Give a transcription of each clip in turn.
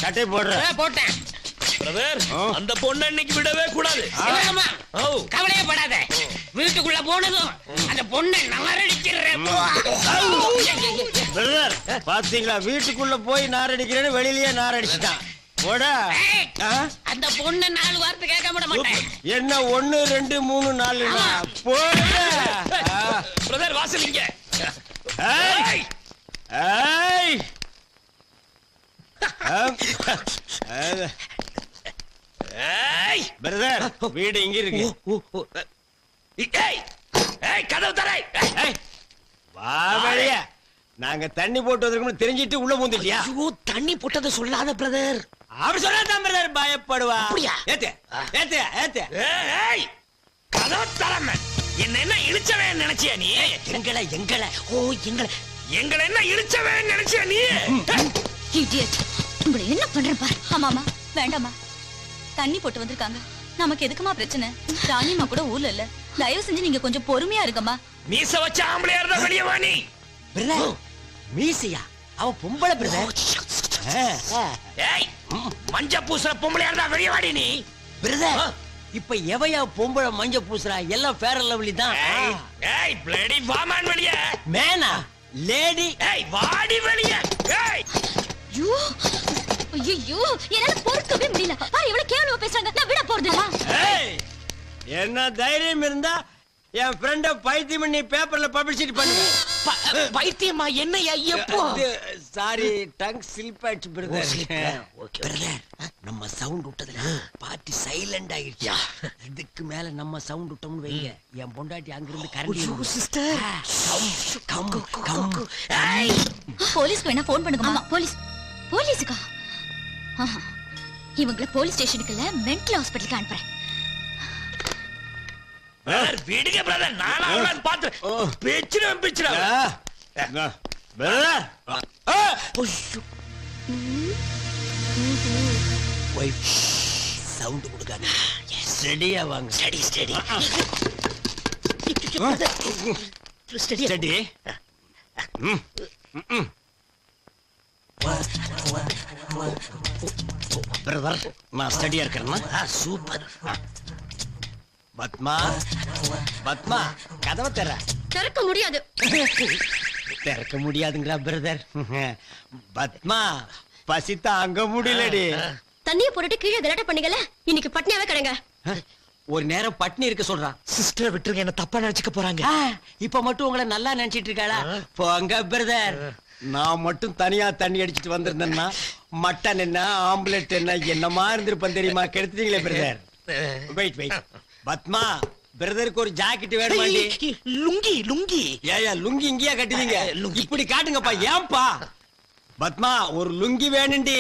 சட்டை போடுற போட்டேன் பிரதர் அந்த பொண்ணை இன்னைக்கு விடவே கூடாது. கவலையே படாத. வீட்டுக்குள்ள போனதும் அந்த பொண்ணை நாரடிக்கிறேன். பாத்தீங்களா, வீட்டுக்குள்ள போய் நாரடிக்கிறேன்னு வெளியிலேயே நாரடிச்சுட்டான். அந்த பொண்ணு 4 வார்த்தை கேட்க விட மாட்டேன். என்ன 1 2 3 4 போட பிரதர் வாசலிங்க. பிரதர் வீடு இங்க இருக்கு. கதவு தரை. வா வெளியே. நாங்க தண்ணி போட்டு வந்திருக்கோம் தெரிஞ்சிட்டு உள்ள பூந்துட்டியா? தண்ணி போட்டதை சொல்லாத பிரதர். அப்படி சொல்லாதான் பிரதர் பயப்படுவா. ஏத்து ஏத்து ஏத்து. கதவு தரமே. என்ன இழுச்சவே நினைச்சியா நீ? எங்களை என்ன இழுச்சவே நினைச்சியா நீ? இடியட். உங்களை என்ன பண்றேன் பாரு. ஆமாமா வேண்டாமா. தண்ணி போட்டு வந்திருக்காங்க. நமக்கு எதுக்குமா பிரச்சனை? ராணிமா கூட ஊர்ல இல்ல. தயவு செஞ்சு நீங்க கொஞ்சம் பொறுமையா இருக்கமா. மீச வச்ச ஆம்பளையா இருந்தா வெளிய வா நீ. பிரதர் மீசையா? அவ பொம்பளை பிரதர். ஏய் மஞ்ச பூசுற பொம்பளையா இருந்தா வெளிய வாடி நீ. பிரதர் இப்ப எவையா பொம்பளை மஞ்ச பூசுறா? எல்லாம் ஃபேர் அண்ட் லவ்லி தான். ஏய் ப்ளடி வாமான் வெளிய. மேனா லேடி. ஏய் வாடி வெளிய. ஏய் ஐயோ ஐயோ என்னால பொறுக்கவே முடியல. பாரு இவ்வளவு கேவலமா பேசுறாங்க. நான் விட போறதில்ல. ஏய் என்ன தைரியம் இருந்தா என் ஃப்ரெண்ட பைத்தியம் பண்ணி பேப்பர்ல பப்ளிசிட்டி பண்ணுங்க. பைத்தியமா? என்னையா எப்போ? சாரி டங் ஸ்லிப் ஆயிடுச்சு பிரதர். ஓகே பிரதர், நம்ம சவுண்ட் விட்டதுல பார்ட்டி சைலண்ட் ஆயிடுச்சு. இதுக்கு மேல நம்ம சவுண்ட் விட்டோம்னு வைங்க, என் பொண்டாட்டி அங்க இருந்து கரண்டி. Sister come come. போலீஸ்க்கு வேணா ஃபோன் பண்ணுங்க. ஆமா போலீஸ்க்கா? இவங்கள போலீஸ் ஸ்டேஷனுக்கு இல்ல மென்டல் ஹாஸ்பிடலுக்கு அனுப்புறேன். பிரதர் வீடுங்க பிரதர். நானா அவளன் பாத்து பேச்சிரம் பிரதர் வைஃப் சவுண்ட் கொடுக்காத. ஸ்டடியா வாங்க. Study study. பிரதர் நான் ஸ்டடியா இருக்கேன்னா சூப்பர். பத்மா பத்மா கதவை திறக்க முடியாது. திறக்க முடியாதுங்களா பிரதர்? பத்மா பசி தாங்க முடியலடி. தண்ணியை போட்டுட்டு கீழே கலாட்ட பண்ணீங்கல, இன்னைக்கு பட்னியாவே கிடங்க. ஒரு நேரம் பட்னி இருக்க சொல்றான். சிஸ்டர் விட்டுருங்க, என்ன தப்பா நினைச்சுக்க போறாங்க. இப்ப மட்டும் உங்களை நல்லா நினைச்சிட்டு இருக்காளா? போங்க பிரதர். நான் மட்டும் தனியா தண்ணி அடிச்சிட்டு வந்திருந்தேன்னா மட்டன் என்ன ஆம்புலெட் என்ன என்னமா இருந்திருப்பேன் தெரியுமா? கெடுத்துட்டீங்களே பிரதர். Wait wait. பத்மா பிரதருக்கு ஒரு ஜாக்கெட் வேணுமாண்டி? லுங்கி லுங்கி. ஏயா லுங்கி இங்கேயா கட்டுவீங்க? இப்படி காட்டுங்கப்பா. ஏன்பா பத்மா ஒரு லுங்கி வேணுண்டி.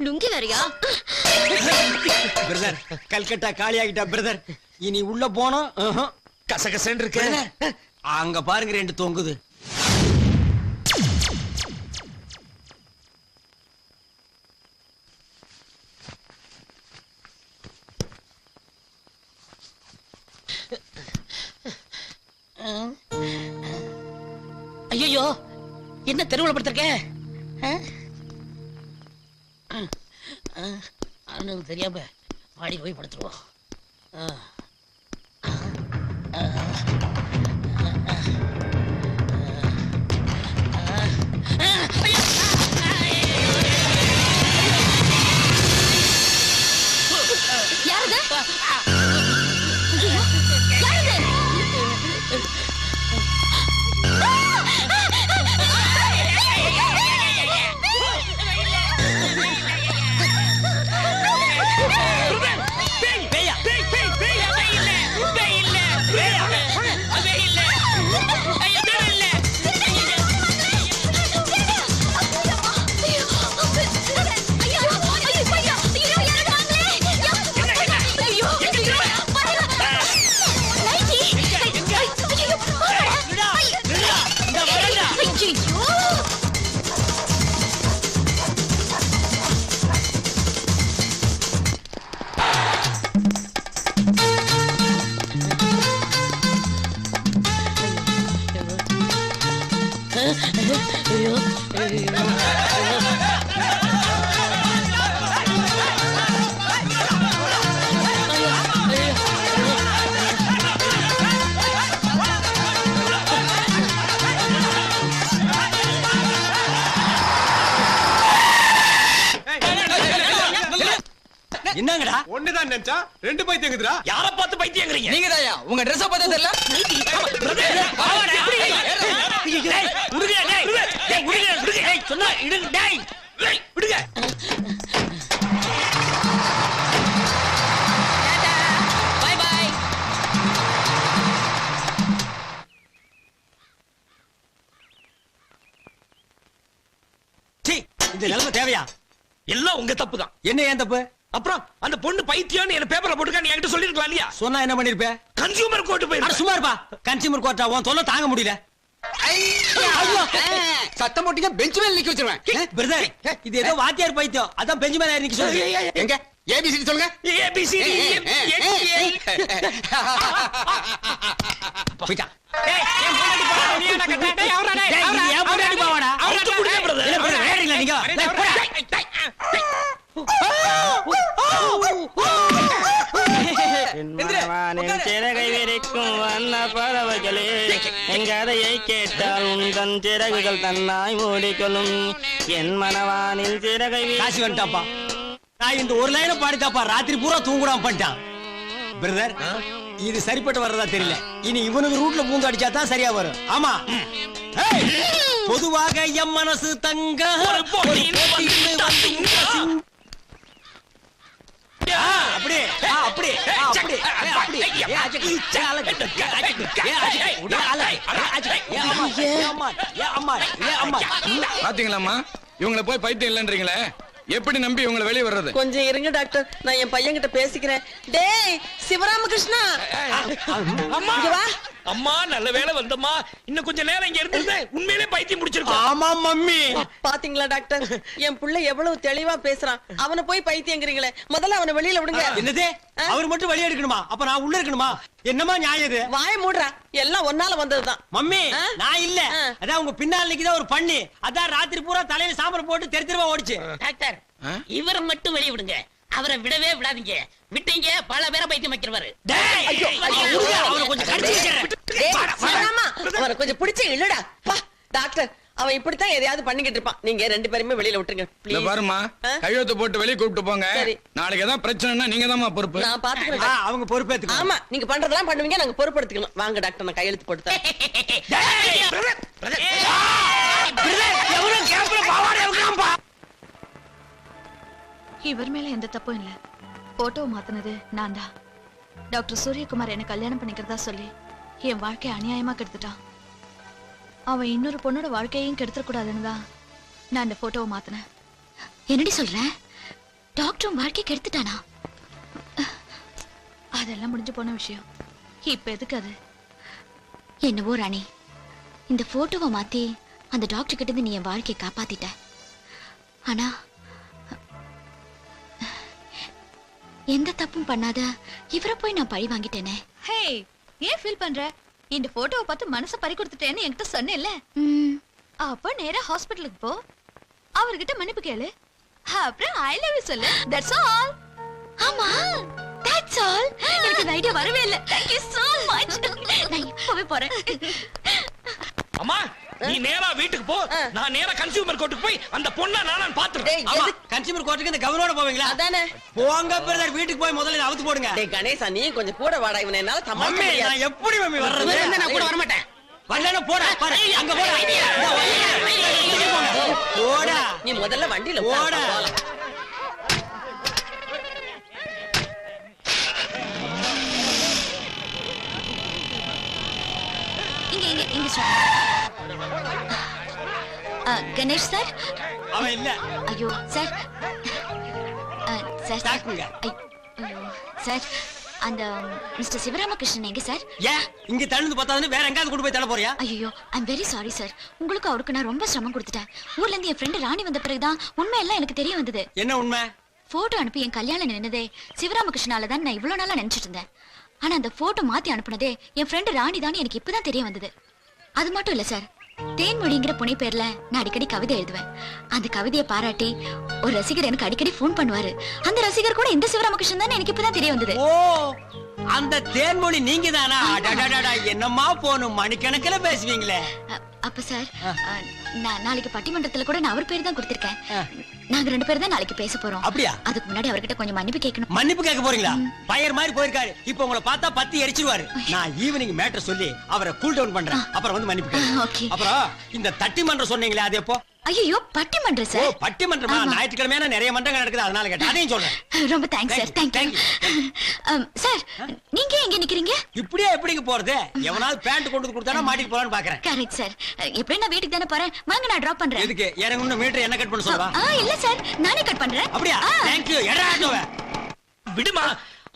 லுங்கி வேறையா? பிரதர் கல்கட்டா காலி ஆகிட்டா பிரதர். இனி உள்ள போனோம் கசகசன்னு இருக்கு. அங்க பாருங்க 2 தொங்குது. ஐயோ என்ன தெருவுல படுத்திருக்க? தெரியாம மாடி போய் படுத்துருவோம். என்னங்கடா ஒண்ணுதான் நினைச்சா ரெண்டு பைத்தியங்குதுடா. யார பார்த்து பைத்தியங்கறீங்க? நீங்க தாயா உங்க ட்ரெஸ் பார்த்தது இல்ல சொன்னா இடுங்க டேய். விடுங்க. By by. சீ, இந்த நிலைமை தேவையா? எல்லாம் உங்க தப்பு தான். என்ன ஏன் தப்பு? அப்புறம் அந்த பொண்ணு பைத்தியம்னு என்ன பேப்பர்ல போட்டுக்க நீ என்கிட்ட சொல்லிருக்கலாம் இல்லையா? சொன்னா என்ன பண்ணிருப்ப? கன்சியூமர் கோர்ட் அட போய் சும்மா இருப்பா. கன்சியூமர் கோர்ட்டா உன் தொல்லை தாங்க முடியல. சத்தம் போட்டீங்க பெஞ்ச் மேல நிக்க வச்சிருவேன் பிரதர், இது ஏதோ வாத்தியார் பைத்தியம். அதான் பெஞ்சமின் ஆயிரனிக்கு சொல்லுங்க. எங்க ஏபிசிடி சொல்லுங்க ஏபிசி போய்டா. ஏய் என் பொண்டாட்டி போடா நீ என்ன கட்ட டேய் அவரா டேய் டேய், இது என் பொண்டாட்டி பாவாடா. அவரா குடிங்க பிரதர். என்ன பிரதர், வேறீங்களா நீங்க? டேய், போடா. சிறகை விரிக்கும் வண்ண பறவைகளே என் கதையை கேட்டால் உந்தன் சிறகுகள் தன்னாய் மூடிக்கொள்ளும் என் மனவானில் சிறகை காசி வந்துட்டாப்பா. நான் இந்த ஒரு லைனை பாடித்தாப்பா ராத்திரி பூரா தூங்குடாம பண்ணிட்டான். பிரதர், இது சரிப்பட்டு வர்றதா தெரியல. இனி இவனுக்கு ரூட்ல பூந்து அடிச்சா தான் சரியா வரும். ஆமா. ஏய், பொதுவாக எம் மனசு தங்க ஒரு போட்டியில் அப்படியே அப்படியே அப்படியே அப்படியே பாத்தீங்களாம்மா இவங்களை போய் பைத்தியம் இல்லன்றீங்களே எப்படி நம்பி இவங்களை வெளியே வர்றது கொஞ்சம் இருங்க டாக்டர், நான் என் பையன் கிட்ட பேசிக்கிறேன். டேய் சிவராமகிருஷ்ணா, அம்மா இங்க வா. அம்மா நல்ல வேளை வந்தம்மா. இன்னும் கொஞ்ச நேரம் இங்க இருந்திருந்தா உண்மையிலே பைத்தியம் முடிச்சிருக்கோம். ஆமா மம்மி. பாத்தீங்களா டாக்டர், என் புள்ள எவ்வளவு தெளிவா பேசுறான். அவனை போய் பைத்தியங்கிறீங்களே, முதல்ல அவனை வெளியில விடுங்க. என்னது, அவர் மட்டும் வெளியே எடுக்கணுமா? அப்ப நான் உள்ள இருக்கணுமா? என்னமா நியாயம் இது? வாய மூடுறா, எல்லாம் ஒன்னால வந்ததுதான். மம்மி, நான் இல்ல. ஆ. அதான் உங்க பின்னால் நிக்குதா ஒரு பண்ணி. அதான் ராத்திரி பூரா தலையில சாம்பல் போட்டு தெரு தெருவா ஓடிச்சு. டாக்டர் இவரை மட்டும் வெளிய விடுங்க. அவரை விடவே விடாதீங்க. விட்டீங்க பல பேரை பைத்தியம் வைக்கிறவாரு. டேய், விடுங்க, அவனை கொஞ்சம் கடிச்சு வைக்கிறேன். டேய், சிவராமா, அவனை கொஞ்சம் பிடிச்சு இல்லடா. பா டாக்டர், அவன் இப்படித்தான் எதையாவது பண்ணிக்கிட்டு இருப்பான். நீங்க ரெண்டு பேருமே வெளியில விட்டுருங்க இல்ல ப்ளீஸ். பாருமா கையெழுத்து போட்டு வெளியே கூப்பிட்டு போங்க சரி. நாளைக்கு ஏதாவது பிரச்சனைனா நீங்க தான் பொறுப்பு நான் பாத்துக்கிறேன். ஆ, அவங்க பொறுப்பேத்துக்கணும். ஆமா, நீங்க பண்றதெல்லாம் பண்ணுவீங்க, நாங்க பொறுப்படுத்திக்கணும். வாங்க டாக்டர், நான் கையெழுத்து போட்டு தரேன். எவரும் கேப்ல பாவாடை இருக்காம்பா. இவர் மேல எந்த தப்பும் இல்ல. போட்டோ மாத்தினது நான் தான். டாக்டர் சூரியகுமார் என்ன கல்யாணம் பண்ணிக்கிறதா சொல்லி என் வாழ்க்கையை அநியாயமா கெடுத்துட்டான். அவன் இன்னொரு பொண்ணோட வாழ்க்கையையும் கெடுத்துட கூடாதுன்னு தான் நான் இந்த போட்டோவை மாத்தினேன். என்னடி சொல்ற? டாக்டர் வாழ்க்கை கெடுத்துட்டானா? அதெல்லாம் முடிஞ்சு போன விஷயம். இப்ப எதுக்கு அது? என்னவோ ராணி, இந்த போட்டோவை மாத்தி அந்த டாக்டர் கிட்ட இருந்து நீ என் வாழ்க்கையை காப்பாத்திட்ட. ஆனா எந்த தப்பும் பண்ணாத இவரை போய் நான் பழி வாங்கிட்டேனே. ஹே, ஏன் ஃபீல் பண்ற? இந்த போட்டோவை பார்த்து மனசை பறி கொடுத்துட்டேன்னு என்கிட்ட சொன்னேல்ல. அப்ப நேரா ஹாஸ்பிடலுக்கு போ, அவர்கிட்ட மன்னிப்பு கேளு, அப்புறம் ஐ லவ் யூ சொல்லு. That's all. ஆமா, தட்ஸ் ஆல். எனக்கு இந்த ஐடியா வரவே இல்ல. Thank you so much. நான் இப்பவே போறேன். அம்மா நீ நேரா வீட்டுக்கு போ. நான் நேரா கன்சியூமர் கோர்ட்டுக்கு போய் அந்த பொண்ணை நானும் பாத்துறேன். டேய், ஆமா, எதுக்கு? கன்சியூமர் கோர்ட்டுக்கு இந்த கவர்னரோட போவீங்களா? அதானே. போங்க பிரதர், வீட்டுக்கு போய் முதல்ல இதை அவுத்து போடுங்க. டேய் கணேசா, நீ கொஞ்சம் கூட வாடா, இவனை என்னால சமாளிக்க மம்மி, முடியாது. நான் எப்படி மம்மி வர்றது? நான் கூட வர மாட்டேன். வரலன்னா போடா, பாரு அங்க போடா. போடா, நீ முதல்ல வண்டியில போடா. உட்காரு, போலாம். இங்க இங்க இங்க சார். கணேஷ் சார். அவன் இல்ல. ஐயோ சார். சார் டாக்டருங்க. ஐயோ சார், அந்த மிஸ்டர் சிவராமகிருஷ்ணன் எங்க சார்? ஏன் இங்க தள்ளுந்து பத்தாதுன்னு வேற எங்காவது கொண்டு போய் தள்ள போறியா? ஐயோ, ஐம் வெரி சாரி சார். உங்களுக்கு அவருக்கு நான் ரொம்ப சிரமம் கொடுத்துட்டேன். ஊர்ல இருந்து என் ஃப்ரெண்டு ராணி வந்த பிறகுதான் உண்மையெல்லாம் எனக்கு தெரிய வந்தது. என்ன உண்மை? போட்டோ அனுப்பி என் கல்யாணம் நின்னதே சிவராமகிருஷ்ணால தான் நான் இவ்வளவு நாளா நினைச்சிட்டு இருந்தேன். ஆனா அந்த போட்டோ மாத்தி அனுப்புனதே என் ஃப்ரெண்டு ராணி தான் எனக்கு இப்பதான் தெரிய வந்தது. அது மட்டும் இல்ல சார், தேன்மொழிங்கிற புனை பேர்ல நான் அடிக்கடி கவிதை எழுதுவேன். அந்த கவிதையை பாராட்டி ஒரு ரசிகர் எனக்கு அடிக்கடி போன் பண்ணுவாரு. அந்த ரசிகர் கூட இந்த சிவராமகிருஷ்ணன் தான் எனக்கு இப்பதான் தெரிய வந்தது. ஓ, அந்த தேன்மொழி நீங்க தானா? என்னமா போனும் மணிக்கணக்கில் பேசுவீங்களே. அப்ப சார் நான் நாளைக்கு பட்டிமன்றத்துல கூட நான் அவர் பேர் தான் கொடுத்திருக்கேன். நாங்க 2 பேரும் தான் நாளைக்கு பேச போறோம். அப்படியா? அதுக்கு முன்னாடி அவர்கிட்ட கொஞ்சம் மன்னிப்பு கேட்கணும். மன்னிப்பு கேட்க போறீங்களா? பயர் மாதிரி போயிருக்காரு. இப்போ உங்களை பார்த்தா பத்தி எரிச்சிருவாரு. நான் ஈவினிங் மேட்டர் சொல்லி அவரை கூல் டவுன் பண்றேன். அப்புறம் வந்து மன்னிப்பு கேட்க. ஓகே. அப்புறம் இந்த தட்டி மன்றம் சொன்னீங்களே அது எப்போ? ஐயோ பட்டிமன்றம் ஓ சார். பட்டிமன்றமா? ஆமா. ஞாயிற்றுக்கிழமையான நிறைய மன்றங்கள் நடக்குது, அதனால கேட்டேன். அதையும் சொல்றேன். ரொம்ப thanks sir. Thank thank you, you. Sir நீங்க எங்க நிக்கிறீங்க? இப்படியே எப்படிங்க போறது? எவனாவது பேண்ட் கொண்டு வந்து கொடுத்தானா மாட்டிட்டு போலான்னு பாக்குறேன். Correct sir. எப்படி நான் வீட்டுக்கு தானே போறேன். வாங்க நான் டிராப் பண்றேன். எதுக்கு இறங்கணும்? மீட்டர் என்ன கட் பண்ண சொல்லவா? இல்ல சார் நானே கட் பண்றேன். அப்படியா? Thank you. எடா ஆட்டோவே. விடுமா,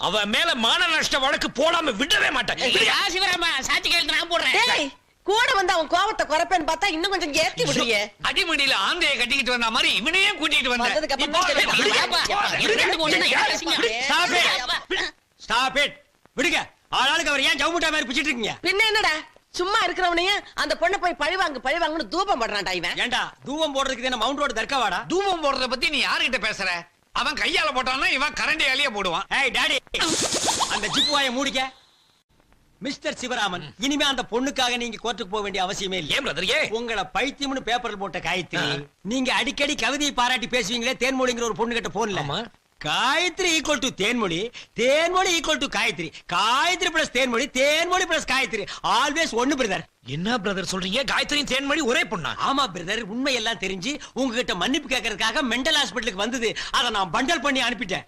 அவ மேல மான நஷ்ட வழக்கு போடாம விடவே மாட்டேன். சிவராமா சாட்சி கையெழுத்து நான் போடுறேன். டேய் கூட வந்து அவன் கோவத்தை குறைப்பேன்னு பார்த்தா இன்னும் கொஞ்சம் ஏத்தி விடுறியே. அடிமடியில ஆந்தைய கட்டிக்கிட்டு வந்த மாதிரி இவனையும் கூட்டிட்டு வந்ததுக்கு அப்புறம் இப்போ பேச விடு. வேண்டாம். இது ரெண்டு ஒண்ணு யாரசிங்க. Stop it. Stop it. விடுங்க. ஆளாளுக்கு அவர் ஏன் ஜவுமுட்டா மாதிரி பிச்சிட்டு இருக்கீங்க? பின்ன என்னடா சும்மா இருக்கிறவனையும் அந்த பொண்ணை போய் பழிவாங்குன்னு தூபம் போடுறான்டா இவன். ஏண்டா தூவம் போடுறதுக்கு என்ன மவுண்ட் ரோடு தர்க்கவாடா? தூமம் போடுறத பத்தி நீ யாருகிட்ட பேசுற? அவன் கையால போட்டான்னா இவன் கரண்டியாலேயே போடுவான். ஏய் டாடி, அந்த ஜிப் வாயை மூடிக்க. மிஸ்டர் சிவராமன், இனிமே அந்த பொண்ணுக்காக நீங்க கோர்ட்டுக்கு போக வேண்டிய அவசியமே இல்லை. ஏன் பிரதர்? ஏன் உங்களை பைத்தியம்னு பேப்பர்ல போட்ட காயத்ரி, நீங்க அடிக்கடி கவிதையை பாராட்டி பேசுவீங்களே தேன்மொழிங்கிற ஒரு பொண்ணு கிட்ட போன்ல. ஆமா. Gayathri equal to Thenmozhi, Thenmozhi equal to Gayathri, Gayathri plus Thenmozhi, Thenmozhi plus Gayathri, always ஒன்னு பிரதர். என்ன பிரதர் சொல்றீங்க? காயத்ரியும் தேன்மொழி ஒரே பொண்ணா? ஆமா பிரதர், உண்மை எல்லாம் தெரிஞ்சு உங்ககிட்ட மன்னிப்பு கேட்கறதுக்காக மெண்டல் ஹாஸ்பிட்டலுக்கு வந்தது. அதை நான் பண்டல் பண்ணி அனுப்பிட்டேன்.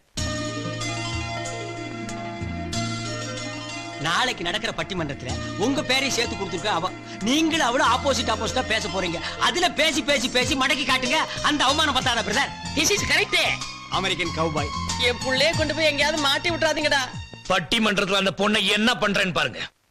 நாளைக்கு நடக்கிற பட்டிமன்றத்துல உங்க பேரை சேர்த்து கொடுத்துருக்க அவ, நீங்களும் அவளும் ஆப்போசிட்டா பேச போறீங்க. அதுல பேசி பேசி பேசி மடக்கி காட்டுங்க. அந்த அவமானம் பத்தாத brother. This is correct. American cowboy. என் புள்ளைய கொண்டு போய் எங்கேயாவது மாட்டி விட்டுறாதீங்கடா. பட்டிமன்றத்துல அந்த பொண்ணை என்ன பண்றேன்னு பாருங்க.